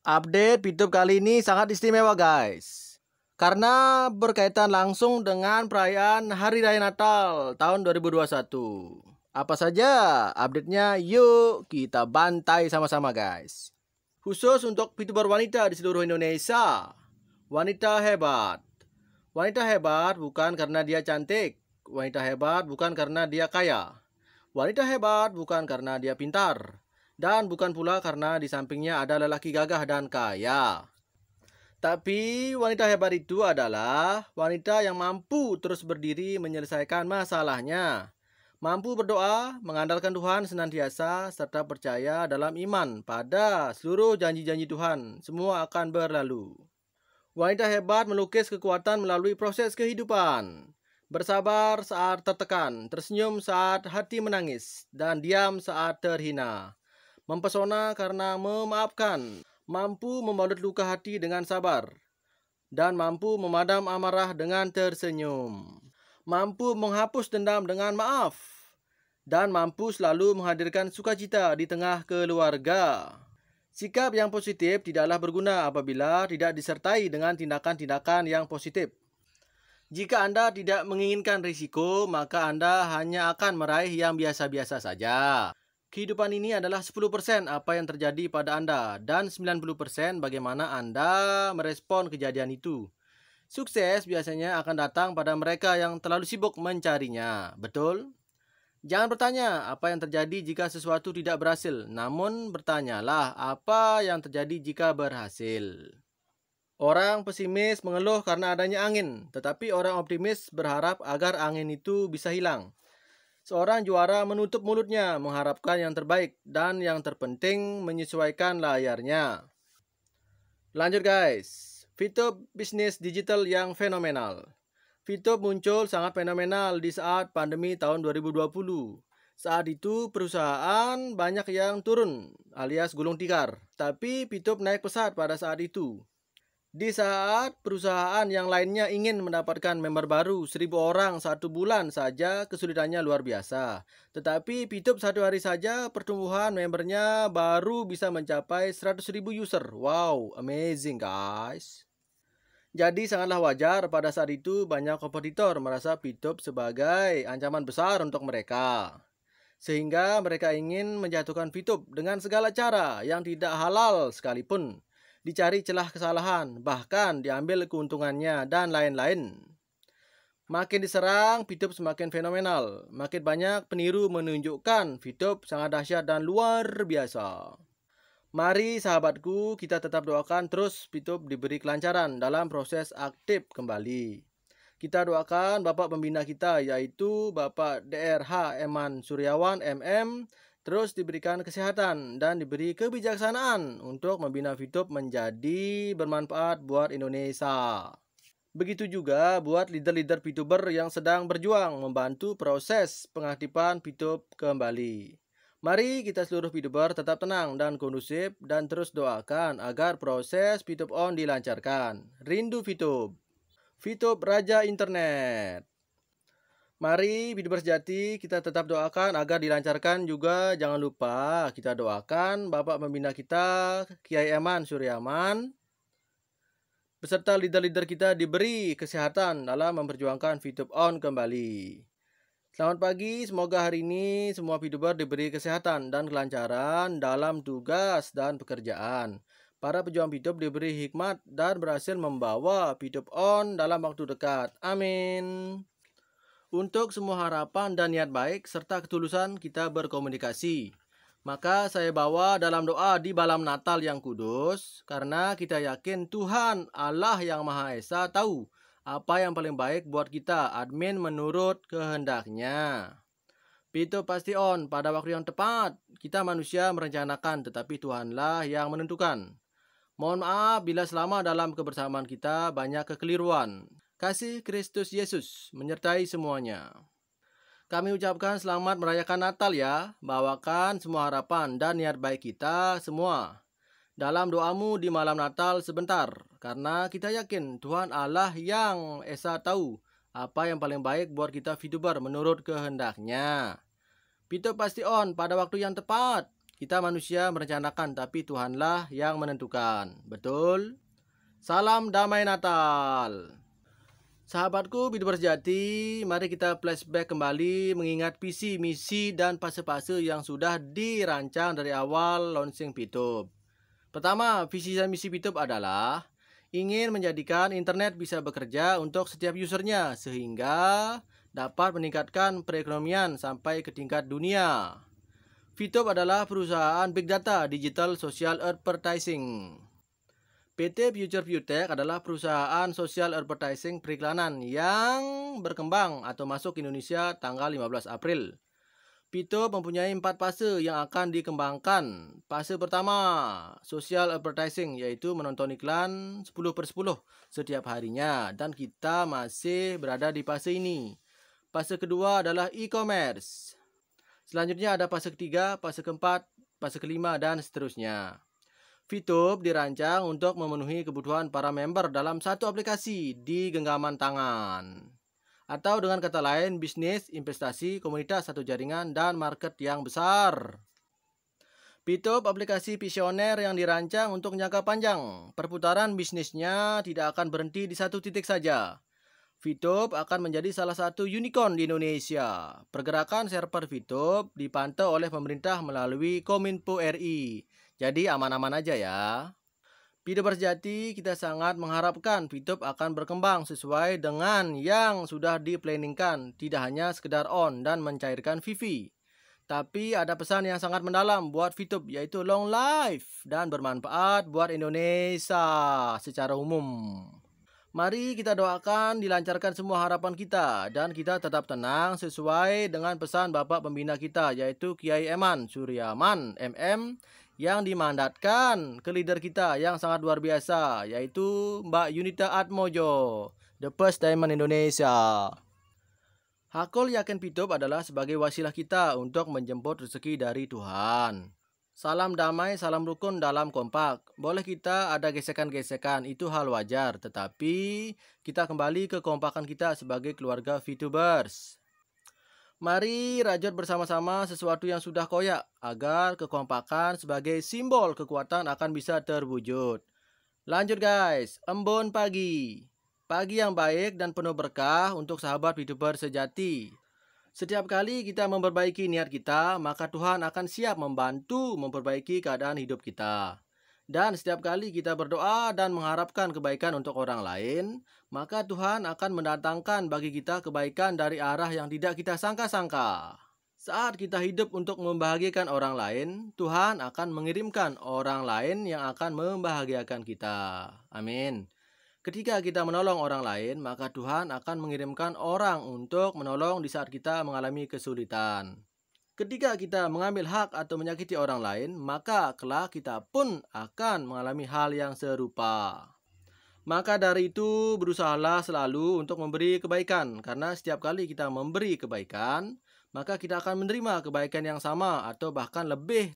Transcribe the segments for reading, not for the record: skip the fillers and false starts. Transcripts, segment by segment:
Update YouTube kali ini sangat istimewa guys. Karena berkaitan langsung dengan perayaan Hari Raya Natal tahun 2021. Apa saja update-nya? Yuk kita bantai sama-sama guys. Khusus untuk VTuber wanita di seluruh Indonesia. Wanita hebat. Wanita hebat bukan karena dia cantik. Wanita hebat bukan karena dia kaya. Wanita hebat bukan karena dia pintar. Dan bukan pula karena di sampingnya ada lelaki gagah dan kaya. Tapi wanita hebat itu adalah wanita yang mampu terus berdiri menyelesaikan masalahnya. Mampu berdoa, mengandalkan Tuhan senantiasa, serta percaya dalam iman pada seluruh janji-janji Tuhan. Semua akan berlalu. Wanita hebat melukis kekuatan melalui proses kehidupan. Bersabar saat tertekan, tersenyum saat hati menangis, dan diam saat terhina. Mempesona karena memaafkan, mampu membalut luka hati dengan sabar, dan mampu memadam amarah dengan tersenyum. Mampu menghapus dendam dengan maaf, dan mampu selalu menghadirkan sukacita di tengah keluarga. Sikap yang positif tidaklah berguna apabila tidak disertai dengan tindakan-tindakan yang positif. Jika Anda tidak menginginkan risiko, maka Anda hanya akan meraih yang biasa-biasa saja. Kehidupan ini adalah 10% apa yang terjadi pada Anda dan 90% bagaimana Anda merespon kejadian itu. Sukses biasanya akan datang pada mereka yang terlalu sibuk mencarinya. Betul? Jangan bertanya apa yang terjadi jika sesuatu tidak berhasil, namun bertanyalah apa yang terjadi jika berhasil. Orang pesimis mengeluh karena adanya angin, tetapi orang optimis berharap agar angin itu bisa hilang. Seorang juara menutup mulutnya, mengharapkan yang terbaik, dan yang terpenting menyesuaikan layarnya. Lanjut guys, VTube bisnis digital yang fenomenal. VTube muncul sangat fenomenal di saat pandemi tahun 2020. Saat itu perusahaan banyak yang turun alias gulung tikar, tapi VTube naik pesat pada saat itu. Di saat perusahaan yang lainnya ingin mendapatkan member baru 1.000 orang 1 bulan saja, kesulitannya luar biasa. Tetapi VTube 1 hari saja pertumbuhan membernya baru bisa mencapai 100.000 user. Wow, amazing guys. Jadi sangatlah wajar pada saat itu banyak kompetitor merasa VTube sebagai ancaman besar untuk mereka. Sehingga mereka ingin menjatuhkan VTube dengan segala cara yang tidak halal sekalipun. Dicari celah kesalahan, bahkan diambil keuntungannya, dan lain-lain. Makin diserang, VTube semakin fenomenal. Makin banyak peniru menunjukkan VTube sangat dahsyat dan luar biasa. Mari sahabatku, kita tetap doakan terus VTube diberi kelancaran dalam proses aktif kembali. Kita doakan Bapak Pembina kita, yaitu Bapak DRH Eman Suryawan MM, terus diberikan kesehatan dan diberi kebijaksanaan untuk membina VTube menjadi bermanfaat buat Indonesia. Begitu juga buat leader-leader VTuber yang sedang berjuang membantu proses pengaktifan VTube kembali. Mari kita seluruh VTuber tetap tenang dan kondusif dan terus doakan agar proses VTube on dilancarkan. Rindu VTube. VTube Raja Internet. Mari VTuber sejati kita tetap doakan agar dilancarkan juga. Jangan lupa kita doakan Bapak Pembina kita Kiai Eman Suryaman beserta leader-leader kita diberi kesehatan dalam memperjuangkan VTube on kembali. Selamat pagi, semoga hari ini semua VTuber diberi kesehatan dan kelancaran dalam tugas dan pekerjaan. Para pejuang VTube diberi hikmat dan berhasil membawa VTube on dalam waktu dekat. Amin. Untuk semua harapan dan niat baik serta ketulusan kita berkomunikasi, maka saya bawa dalam doa di malam Natal yang kudus, karena kita yakin Tuhan Allah yang Maha Esa tahu apa yang paling baik buat kita, admin menurut kehendaknya. VTube pasti on pada waktu yang tepat. Kita manusia merencanakan, tetapi Tuhanlah yang menentukan. Mohon maaf bila selama dalam kebersamaan kita banyak kekeliruan. Kasih Kristus Yesus menyertai semuanya. Kami ucapkan selamat merayakan Natal ya. Bawakan semua harapan dan niat baik kita semua dalam doamu di malam Natal sebentar. Karena kita yakin Tuhan Allah yang Esa tahu apa yang paling baik buat kita VTuber menurut kehendaknya. VTube pasti on pada waktu yang tepat. Kita manusia merencanakan, tapi Tuhanlah yang menentukan. Betul? Salam damai Natal. Sahabatku Bidu Sejati, mari kita flashback kembali mengingat visi, misi, dan fase-fase yang sudah dirancang dari awal launching Pitup. Pertama, visi dan misi Pitup adalah ingin menjadikan internet bisa bekerja untuk setiap usernya sehingga dapat meningkatkan perekonomian sampai ke tingkat dunia. Pitup adalah perusahaan Big Data Digital Social Advertising. PT Future Viewtech adalah perusahaan social advertising periklanan yang berkembang atau masuk ke Indonesia tanggal 15 April. Pitup mempunyai 4 fase yang akan dikembangkan. Fase pertama, social advertising, yaitu menonton iklan 10/10 setiap harinya, dan kita masih berada di fase ini. Fase kedua adalah e-commerce. Selanjutnya ada fase ketiga, fase keempat, fase kelima, dan seterusnya. Pitup dirancang untuk memenuhi kebutuhan para member dalam satu aplikasi di genggaman tangan. Atau dengan kata lain, bisnis, investasi, komunitas, satu jaringan, dan market yang besar. Pitup aplikasi visioner yang dirancang untuk jangka panjang. Perputaran bisnisnya tidak akan berhenti di satu titik saja. Pitup akan menjadi salah satu unicorn di Indonesia. Pergerakan server Pitup dipantau oleh pemerintah melalui Kominfo RI. Jadi aman-aman aja ya. Bidu Sejati, kita sangat mengharapkan Pitup akan berkembang sesuai dengan yang sudah diplanningkan. Tidak hanya sekedar on dan mencairkan VV. Tapi ada pesan yang sangat mendalam buat Pitup, yaitu long life dan bermanfaat buat Indonesia secara umum. Mari kita doakan dilancarkan semua harapan kita dan kita tetap tenang sesuai dengan pesan Bapak Pembina kita, yaitu Kiai Eman Suryaman MM, yang dimandatkan ke leader kita yang sangat luar biasa, yaitu Mbak Yunita Atmojo, the first diamond Indonesia. Hakul yakin Pitup adalah sebagai wasilah kita untuk menjemput rezeki dari Tuhan. Salam damai, salam rukun dalam kompak. Boleh kita ada gesekan-gesekan, itu hal wajar, tetapi kita kembali ke kompakan kita sebagai keluarga VTubers. Mari rajut bersama-sama sesuatu yang sudah koyak agar kekompakan sebagai simbol kekuatan akan bisa terwujud. Lanjut guys, embun pagi. Pagi yang baik dan penuh berkah untuk sahabat VTuber sejati. Setiap kali kita memperbaiki niat kita, maka Tuhan akan siap membantu memperbaiki keadaan hidup kita. Dan setiap kali kita berdoa dan mengharapkan kebaikan untuk orang lain, maka Tuhan akan mendatangkan bagi kita kebaikan dari arah yang tidak kita sangka-sangka. Saat kita hidup untuk membahagiakan orang lain, Tuhan akan mengirimkan orang lain yang akan membahagiakan kita. Amin. Ketika kita menolong orang lain, maka Tuhan akan mengirimkan orang untuk menolong di saat kita mengalami kesulitan. Ketika kita mengambil hak atau menyakiti orang lain, maka kelak kita pun akan mengalami hal yang serupa. Maka dari itu, berusahalah selalu untuk memberi kebaikan, karena setiap kali kita memberi kebaikan, maka kita akan menerima kebaikan yang sama atau bahkan lebih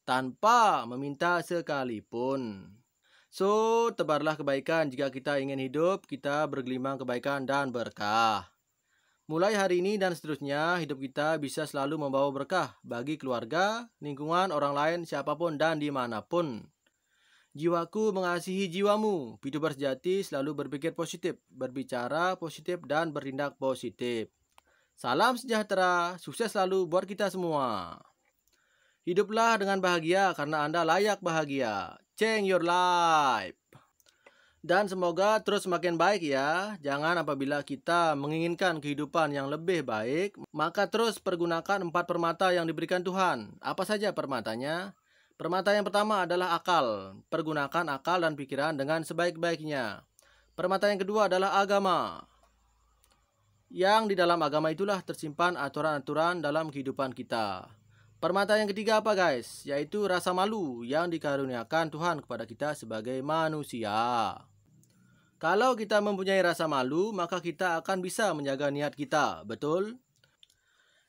tanpa meminta sekalipun. So, tebarlah kebaikan jika kita ingin hidup, kita bergelimang kebaikan dan berkah. Mulai hari ini dan seterusnya, hidup kita bisa selalu membawa berkah bagi keluarga, lingkungan, orang lain, siapapun dan dimanapun. Jiwaku mengasihi jiwamu. VTuber sejati selalu berpikir positif, berbicara positif, dan bertindak positif. Salam sejahtera, sukses selalu buat kita semua. Hiduplah dengan bahagia karena Anda layak bahagia. Change your life. Dan semoga terus semakin baik ya. Jangan apabila kita menginginkan kehidupan yang lebih baik, maka terus pergunakan 4 permata yang diberikan Tuhan. Apa saja permatanya? Permata yang pertama adalah akal. Pergunakan akal dan pikiran dengan sebaik-baiknya. Permata yang kedua adalah agama. Yang di dalam agama itulah tersimpan aturan-aturan dalam kehidupan kita. Permata yang ketiga apa guys? Yaitu rasa malu yang dikaruniakan Tuhan kepada kita sebagai manusia. Kalau kita mempunyai rasa malu, maka kita akan bisa menjaga niat kita, betul?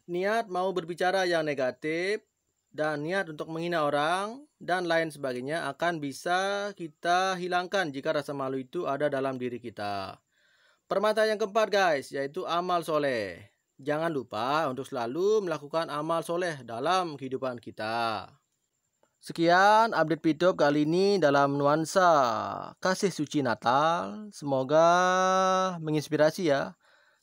Niat mau berbicara yang negatif, dan niat untuk menghina orang, dan lain sebagainya akan bisa kita hilangkan jika rasa malu itu ada dalam diri kita. Permata yang keempat guys, yaitu amal soleh. Jangan lupa untuk selalu melakukan amal soleh dalam kehidupan kita. Sekian update Pidop kali ini dalam nuansa kasih suci Natal. Semoga menginspirasi ya.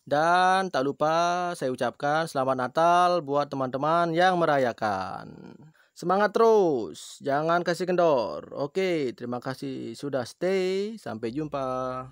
Dan tak lupa saya ucapkan selamat Natal buat teman-teman yang merayakan. Semangat terus, jangan kasih kendor. Oke, terima kasih sudah stay. Sampai jumpa.